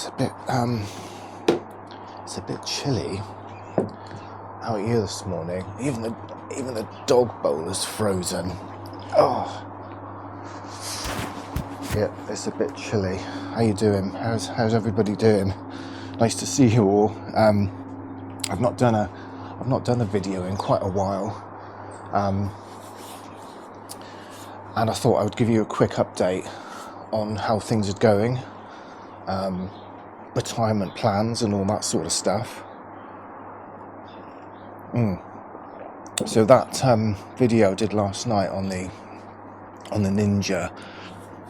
it's a bit chilly out here this morning. Even the dog bowl is frozen. Oh, yeah, it's a bit chilly. How you doing? How's everybody doing? Nice to see you all. I've not done a video in quite a while, and I thought I would give you a quick update on how things are going, retirement plans and all that sort of stuff. So that video I did last night on the Ninja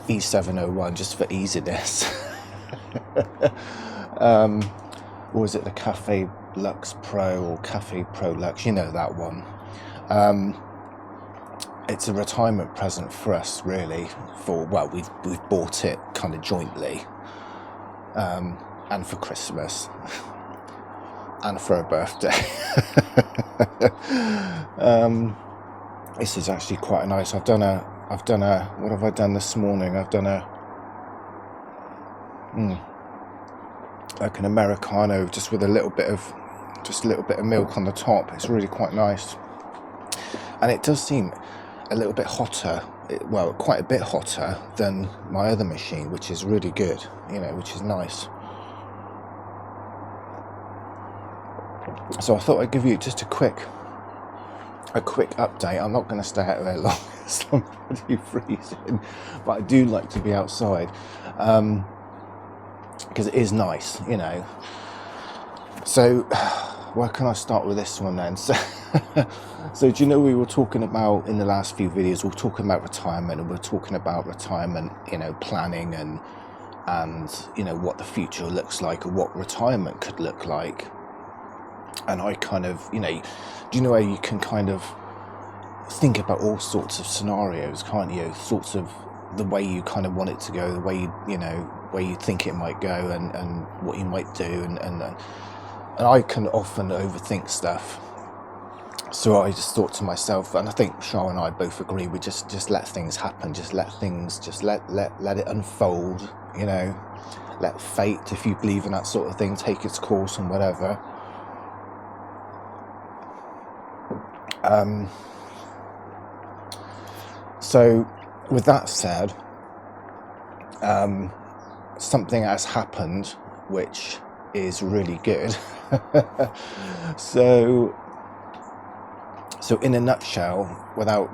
E701, just for easiness. Or was it the Cafe Lux Pro or Cafe Pro Lux? You know that one. It's a retirement present for us, really. We've bought it kind of jointly, and for Christmas, and for a birthday. This is actually quite nice. I've done a. What have I done this morning? I've done like an Americano, just with a little bit of milk on the top. It's really quite nice, and it does seem a little bit hotter. Quite a bit hotter than my other machine, which is really good. Which is nice. So I thought I'd give you just a quick update. I'm not going to stay out there long. I'm pretty freezing, but I do like to be outside because it is nice, So where can I start with this one then? So do you know, we were talking about in the last few videos, we were talking about retirement, and we're talking about retirement, planning and what the future looks like, or what retirement could look like. And I kind of, do you know how you can kind of think about all sorts of scenarios, can't you? Sorts of the way you kind of want it to go, the way where you think it might go, and what you might do, and I can often overthink stuff. So I just thought to myself, and I think Shar and I both agree, we just let things happen, let it unfold, let fate, if you believe in that sort of thing, take its course and whatever. So with that said, something has happened which is really good. So in a nutshell, without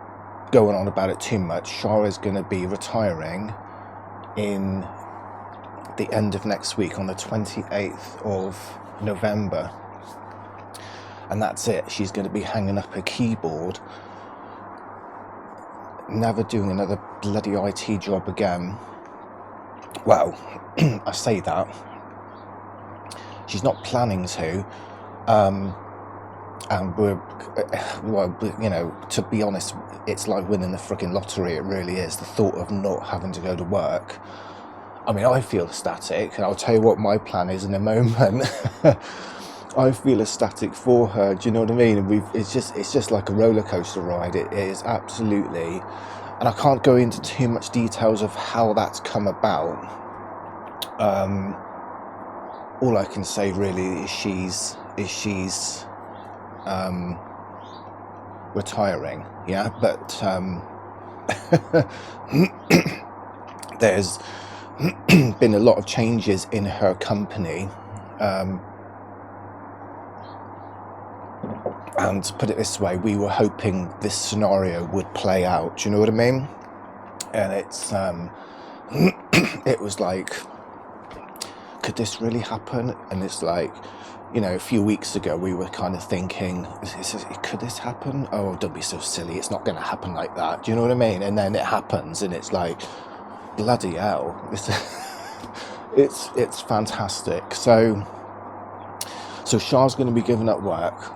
going on about it too much, Shar is going to be retiring in the end of next week, on the 28th of November. And that's it. She's going to be hanging up her keyboard, never doing another bloody IT job again. Well, I say that. She's not planning to. And to be honest, it's like winning the freaking lottery. It really is. The thought of not having to go to work. I mean, I feel ecstatic, and I'll tell you what my plan is in a moment. I feel ecstatic for her. Do you know what I mean? It's just like a roller coaster ride. It is absolutely, and I can't go into too much details of how that's come about. All I can say really is she's retiring. Yeah, but there's been a lot of changes in her company. And to put it this way, we were hoping this scenario would play out. Do you know what I mean? And it's it was like, could this really happen? And it's like, a few weeks ago we were kind of thinking, could this happen? Oh, don't be so silly. It's not going to happen like that. Do you know what I mean? And then it happens, and it's like, bloody hell. It's fantastic. So Shar's going to be giving up work.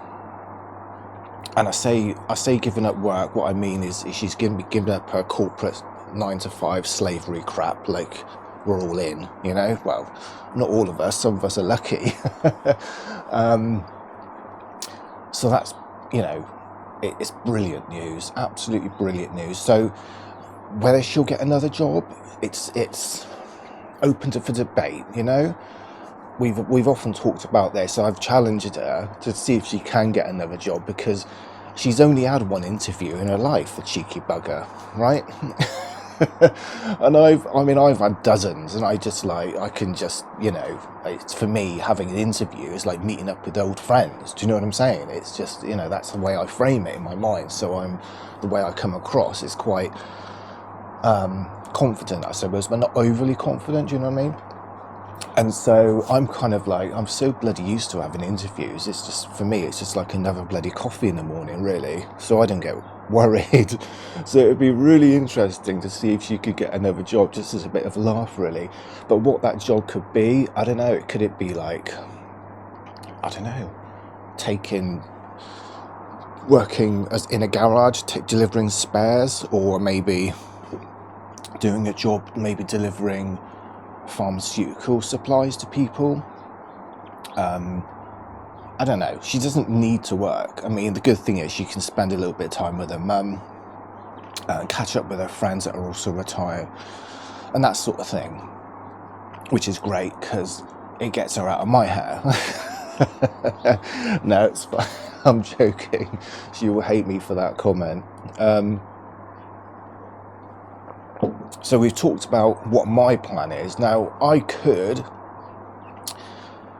And I say giving up work, what I mean is she's going to be giving up her corporate 9-to-5 slavery crap, like we're all in, well, not all of us, some of us are lucky. So that's, it's brilliant news, absolutely brilliant news. So whether she'll get another job, it's open for debate, we've often talked about this. I've challenged her to see if she can get another job, because she's only had one interview in her life, the cheeky bugger, right? And I've had dozens, and I can just, it's, for me, having an interview is like meeting up with old friends. Do you know what I'm saying? It's just, that's the way I frame it in my mind. So the way I come across is quite confident, I suppose, but not overly confident. Do you know what I mean? And so I'm kind of like, I'm so bloody used to having interviews. It's just, for me, it's just like another bloody coffee in the morning, really. So I don't get worried. So it'd be really interesting to see if she could get another job, just as a bit of a laugh, really. But what that job could be, I don't know. Could it be like, I don't know, working as in a garage, delivering spares, or maybe doing a job, maybe delivering pharmaceutical supplies to people. I don't know. She doesn't need to work. I mean, the good thing is she can spend a little bit of time with her mum, catch up with her friends that are also retired, and that sort of thing, which is great because it gets her out of my hair. No, it's fine. I'm joking. She will hate me for that comment. So we've talked about what my plan is. Now,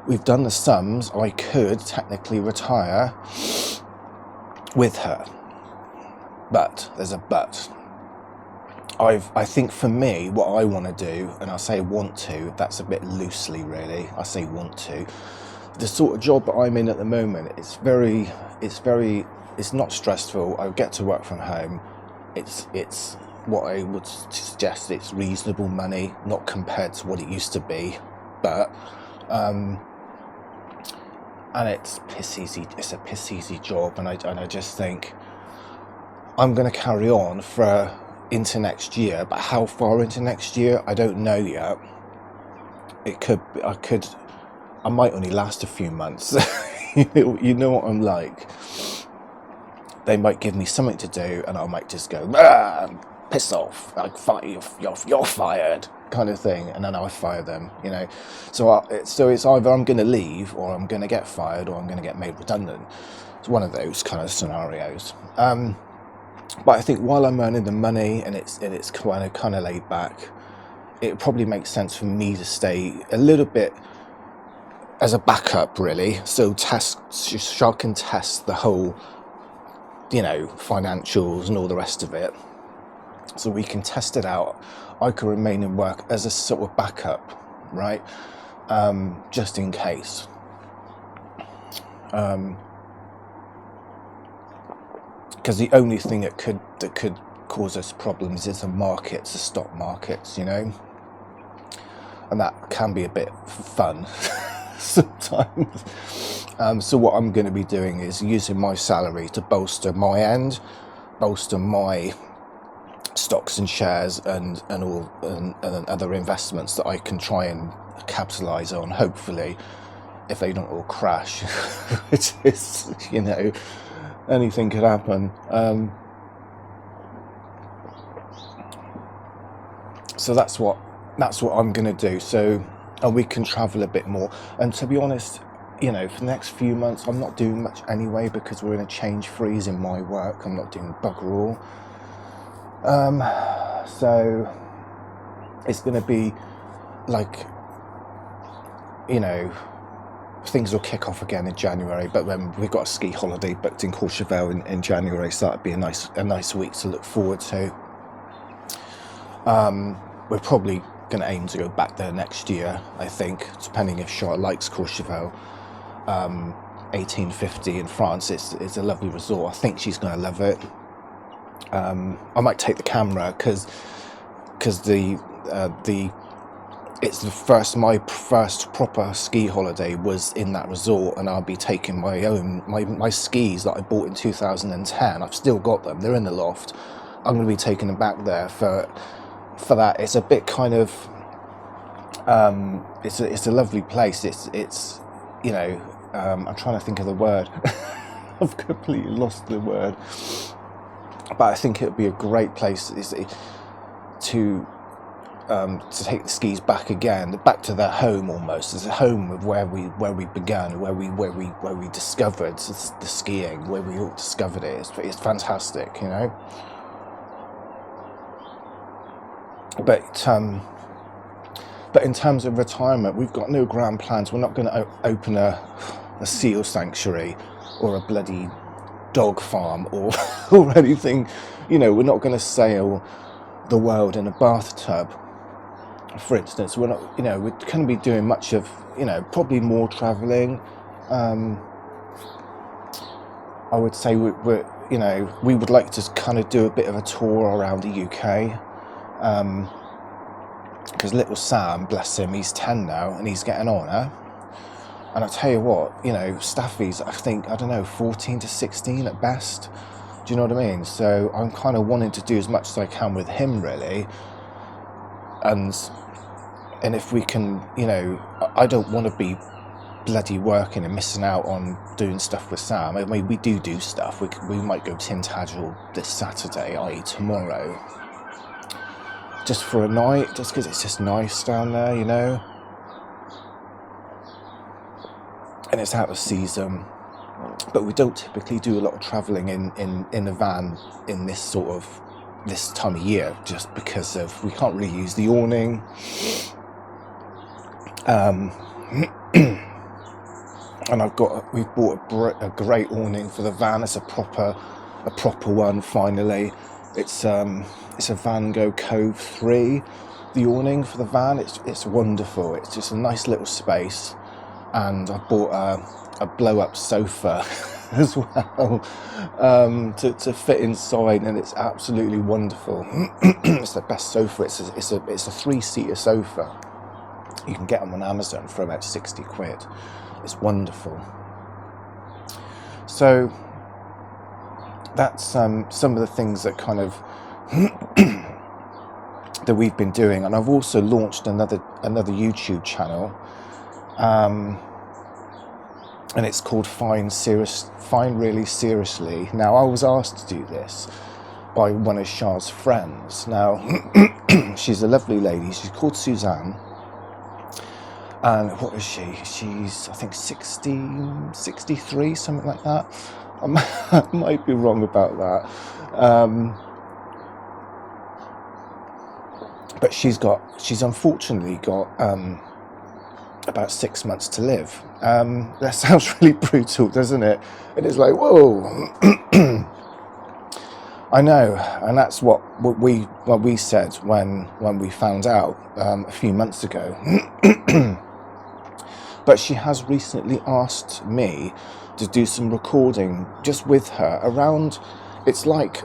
we've done the sums, I could technically retire with her. But, there's a but. I think for me, what I want to do, and I say want to, that's a bit loosely really, I say want to. The sort of job that I'm in at the moment, it's not stressful. I get to work from home. It's what I would suggest, it's reasonable money, not compared to what it used to be, but and it's piss easy. It's a piss easy job, and I just think I'm going to carry on into next year. But how far into next year, I don't know yet. I might only last a few months. You know what I'm like. They might give me something to do, and I might just go, piss off, like, you're fired, kind of thing, and then I fire them, So it's either I'm going to leave, or I'm going to get fired, or I'm going to get made redundant. It's one of those kind of scenarios. But I think while I'm earning the money and it's kind of laid back, it probably makes sense for me to stay a little bit as a backup, really. So Shar can test the whole, financials and all the rest of it. So we can test it out. I can remain in work as a sort of backup, right? Just in case. Because the only thing that could cause us problems is the stock markets, and that can be a bit fun sometimes. So what I'm going to be doing is using my salary to bolster my stocks and shares and other investments that I can try and capitalize on, hopefully, if they don't all crash. Which is, anything could happen. So that's what I'm going to do. So, and we can travel a bit more. And to be honest, for the next few months, I'm not doing much anyway, because we're in a change freeze in my work. I'm not doing bugger all. So it's going to be like, things will kick off again in January, but then we've got a ski holiday booked in Courchevel in January, so that'd be a nice week to look forward to. We're probably going to aim to go back there next year, I think, depending if Shar likes Courchevel. 1850 in France, it's a lovely resort. I think she's going to love it. I might take the camera because my first proper ski holiday was in that resort, and I'll be taking my skis that I bought in 2010. I've still got them. They're in the loft. I'm going to be taking them back there for that. It's a bit kind of it's a lovely place. It's I'm trying to think of the word. I've completely lost the word. But I think it would be a great place to to take the skis back again, back to their home almost. It's a home of where we began, where we discovered the skiing, where we all discovered it. It's fantastic, you know. But in terms of retirement, we've got no grand plans. We're not going to open a seal sanctuary or a bloody dog farm or or anything. You know, we're not going to sail the world in a bathtub, for instance. We're not, you know, we're going to be doing much of, you know, probably more traveling. I would say we're you know, we would like to kind of do a bit of a tour around the UK. Because little Sam, bless him, he's 10 now and he's getting on, huh? And I tell you what, you know, Staffy's, I think, I don't know, 14 to 16 at best. Do you know what I mean? So I'm kind of wanting to do as much as I can with him, really. And if we can, you know, I don't want to be bloody working and missing out on doing stuff with Sam. I mean, we do stuff. We might go Tintagel this Saturday, i.e. tomorrow. Just for a night, just because it's just nice down there, you know. And it's out of season. But we don't typically do a lot of travelling in a van in this time of year, just because of we can't really use the awning. And we've bought a great awning for the van. It's a proper one finally. It's a Van Gogh Cove 3, the awning for the van. It's wonderful. It's just a nice little space, and I bought a blow-up sofa as well to fit inside, and it's absolutely wonderful. It's the best sofa. It's a 3-seater sofa. You can get them on Amazon for about 60 quid. It's wonderful. So that's some of the things that kind of that we've been doing. And I've also launched another YouTube channel, and it's called Fine Really Seriously. Now, I was asked to do this by one of Shar's friends. Now, she's a lovely lady. She's called Suzanne. And what is she? She's, I think, 63, something like that. I might be wrong about that. But she's unfortunately got about 6 months to live. That sounds really brutal, doesn't it? And it's like, whoa. I know, and that's what we said when we found out a few months ago. But she has recently asked me to do some recording just with her around. It's like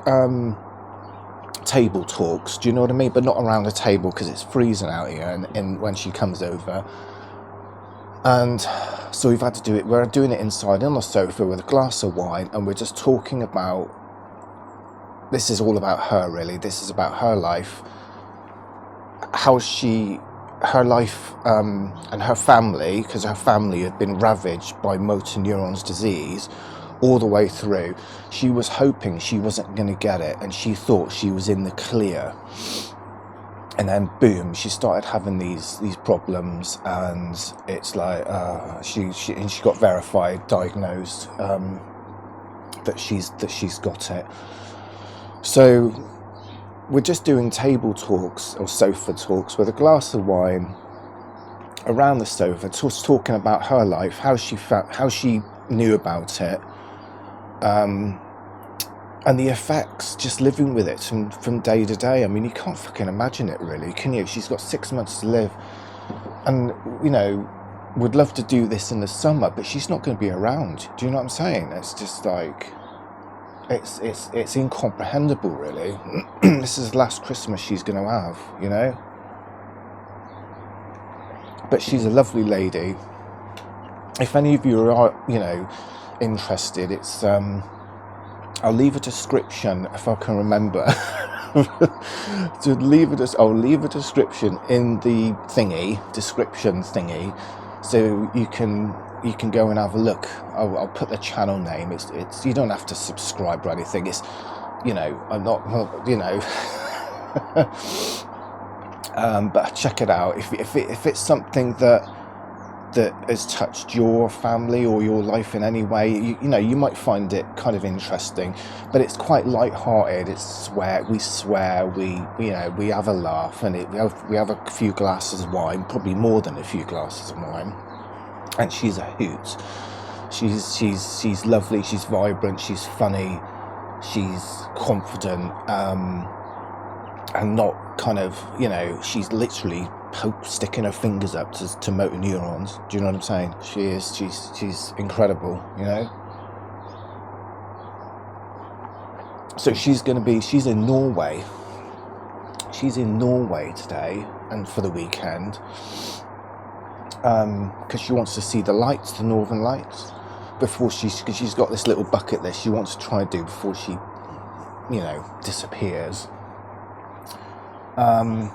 table talks, do you know what I mean? But not around a table, because it's freezing out here, and when she comes over. And so we've had to do it. We're doing it inside on the sofa with a glass of wine, and we're just talking about. This is all about her, really. This is about her life, her life and her family, because her family had been ravaged by Motor Neurone Disease all the way through. She was hoping she wasn't going to get it, and she thought she was in the clear. And then boom, she started having these problems, and it's like she got verified, diagnosed that she's got it. So we're just doing table talks or sofa talks with a glass of wine around the sofa, just talking about her life, how she felt, how she knew about it, and the effects, just living with it from day to day. I mean, you can't fucking imagine it, really, can you? She's got 6 months to live, and, you know, would love to do this in the summer, but she's not going to be around. Do you know what I'm saying? It's just like, it's incomprehensible, really. This is the last Christmas she's going to have, you know? But she's a lovely lady. If any of you are, you know, interested, it's I'll leave a description if I can remember. I'll leave a description in the description thingy, so you can go and have a look. I'll put the channel name. It's you don't have to subscribe or anything. It's, you know, I'm not, you know. But check it out. If it's something that has touched your family or your life in any way, you know, you might find it kind of interesting. But it's quite light-hearted. We swear, you know, we have a laugh, and we have a few glasses of wine, probably more than a few glasses of wine. And she's a hoot. She's lovely. She's vibrant. She's funny. She's confident. And not kind of, you know, she's literally sticking her fingers up to motor neurons. Do you know what I'm saying? She's incredible, you know. So she's in Norway. She's in Norway today and for the weekend, because she wants to see the lights, the Northern Lights, because she's got this little bucket list she wants to try and do before she, you know, disappears.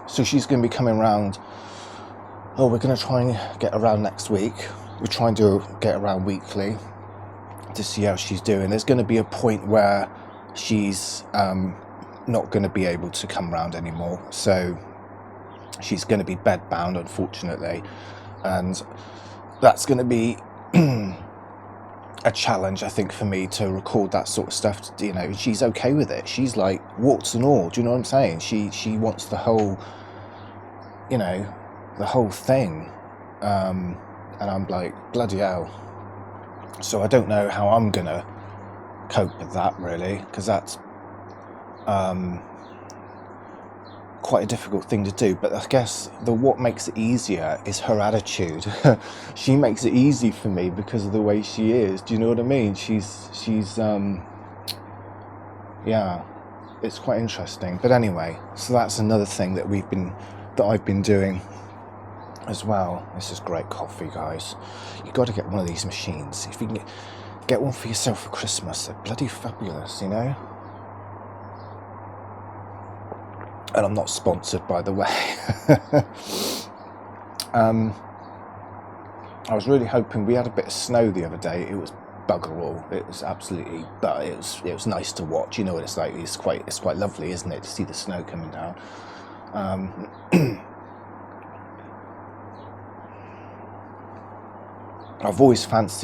So she's going to be coming around. Oh, we're going to try and get around next week. We're trying to get around weekly to see how she's doing. There's going to be a point where she's not going to be able to come around anymore. So she's going to be bedbound, unfortunately. And that's going to be a challenge, I think, for me to record that sort of stuff. You know, she's okay with it. She's like warts and all. Do you know what I'm saying? She wants the whole, you know, the whole thing. And I'm like, bloody hell. So I don't know how I'm gonna cope with that, really, because that's quite a difficult thing to do. But I guess what makes it easier is her attitude. She makes it easy for me because of the way she is. Do you know what I mean? She's yeah, it's quite interesting. But anyway, so that's another thing that I've been doing as well. This is great coffee, guys. You got to get one of these machines. If you can get one for yourself for Christmas, they're bloody fabulous, you know. And I'm not sponsored, by the way. I was really hoping. We had a bit of snow the other day. It was bugger all. It was absolutely, but it was nice to watch. You know what it's like. It's quite lovely, isn't it, to see the snow coming down. I've always liked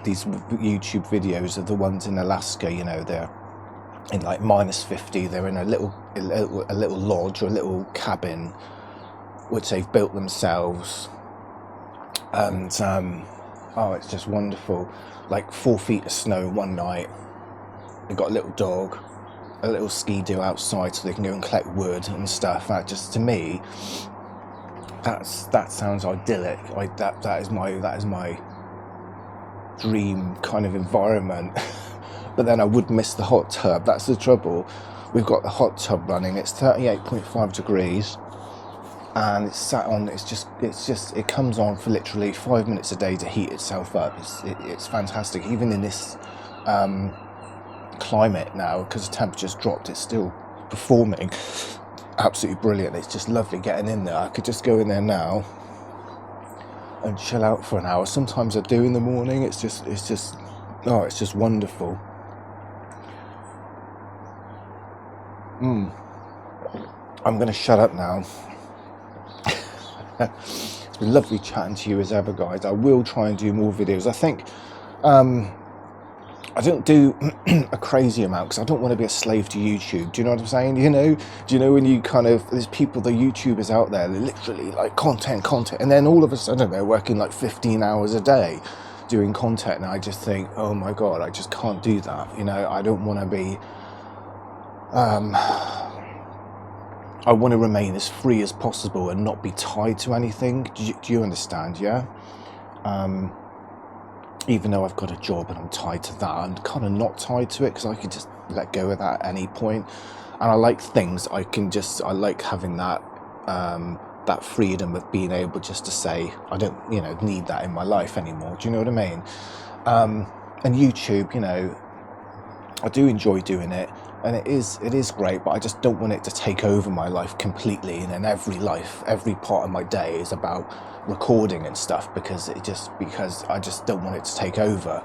these YouTube videos of the ones in Alaska. You know, they're in like -50. They're in a little lodge or a little cabin which they've built themselves, and oh, it's just wonderful. Like 4 feet of snow one night. They've got a little dog, a little ski-doo outside so they can go and collect wood and stuff. That just, to me, that sounds idyllic. That is my dream kind of environment. But then I would miss the hot tub. That's the trouble. We've got the hot tub running. It's 38.5 degrees, and it's sat on. It comes on for literally 5 minutes a day to heat itself up. It's fantastic. Even in this climate now, because the temperature's dropped, it's still performing absolutely brilliant. It's just lovely getting in there. I could just go in there now and chill out for an hour. Sometimes I do in the morning. It's just wonderful. I'm going to shut up now. It's been lovely chatting to you as ever, guys. I will try and do more videos. I think I don't do a crazy amount because I don't want to be a slave to YouTube. Do you know what I'm saying? You know, do you know when you kind of, there's people, the YouTubers out there, they're literally like content, and then all of a sudden they're working like 15 hours a day doing content, and I just think, oh my God, I just can't do that. You know, I don't want to be, I want to remain as free as possible and not be tied to anything. Do you understand? Yeah. Even though I've got a job and I'm tied to that, I'm kind of not tied to it because I could just let go of that at any point. And I like things. I like having that that freedom of being able just to say, I don't, you know, need that in my life anymore. Do you know what I mean? And YouTube, you know, I do enjoy doing it, and it is great, but I just don't want it to take over my life completely. And then every part of my day is about recording and stuff because I just don't want it to take over.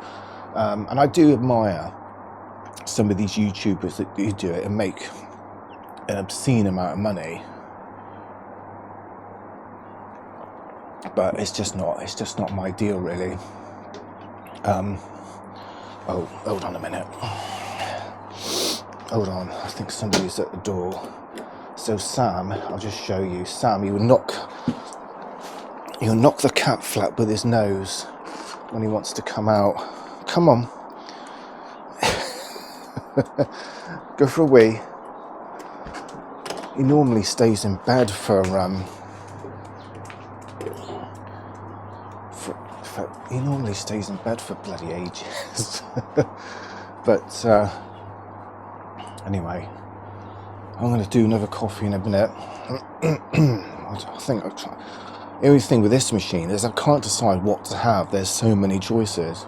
And I do admire some of these YouTubers that do it and make an obscene amount of money. but it's just not my deal really. Oh, hold on a minute. Hold on, I think somebody's at the door. So Sam, I'll just show you. Sam, he'll knock the cat flat with his nose when he wants to come out. Come on. Go for a wee. He normally stays in bed for he normally stays in bed for bloody ages. But anyway, I'm going to do another coffee in a minute. I think the only thing with this machine is I can't decide what to have. There's so many choices.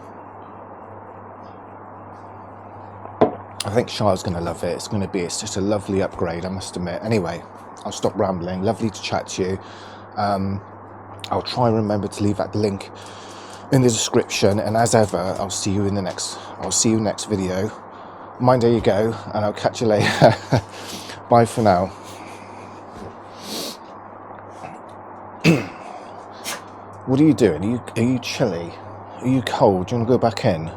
I think Shar's going to love it. It's just a lovely upgrade, I must admit. Anyway, I'll stop rambling. Lovely to chat to you. I'll try and remember to leave that link in the description, and as ever, I'll see you next video. Mind how you go, and I'll catch you later. Bye for now. What are you doing? Are you chilly? Are you cold? Do you want to go back in?